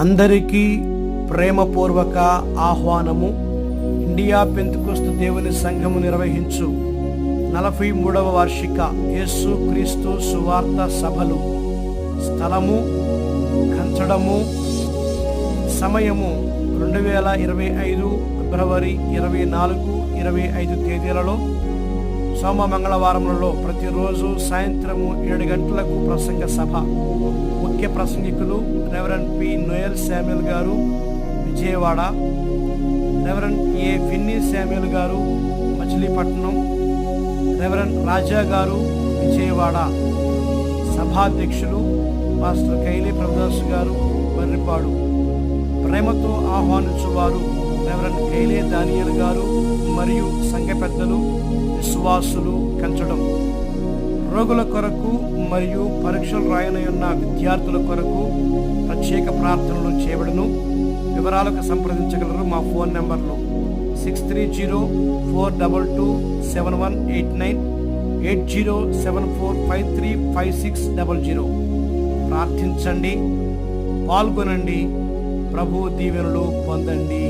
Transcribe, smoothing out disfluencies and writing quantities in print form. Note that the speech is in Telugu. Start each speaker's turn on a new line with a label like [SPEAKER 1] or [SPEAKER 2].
[SPEAKER 1] అందరికీ ప్రేమపూర్వక ఆహ్వానము. ఇండియా పెంతెకోస్తు దేవుని సంఘము నిర్వహించు 43వ వార్షిక యేసు క్రీస్తు సువార్త సభలు. స్థలము కంచడము. సమయము 2025 ఫిబ్రవరి 24, 25 తేదీలలో సోమ మంగళవారములలో ప్రతిరోజు సాయంత్రము 7 గంటలకు ప్రసంగ సభ. ముఖ్య ప్రసంగికులు రెవరెండ్ పి. నోయల్ శామ్యూల్ గారు విజయవాడ, రెవరెండ్ ఏ. ఫిన్నీ శామ్యూల్ గారు మచిలీపట్నం, రెవరెండ్ రాజా గారు విజయవాడ. సభాధ్యక్షులు పాస్టర్ కైలీ ప్రభుదాస్ గారు బర్రిపాడు. ప్రేమతో ఆహ్వానించువారు రెవరెండ్ కైలే దానియేల్ గారు మరియు సంఘ పెద్దలు, విశ్వాసులు కంచడం. రోగుల కొరకు మరియు పరీక్షలు రాయనున్న విద్యార్థుల కొరకు ప్రత్యేక ప్రార్థనలు చేయబడును. వివరాలకు సంప్రదించగలరు. మా ఫోన్ నెంబర్లు 6304227189, 8074535600. ప్రార్థించండి, పాల్గొనండి, ప్రభు దీవెనలు పొందండి.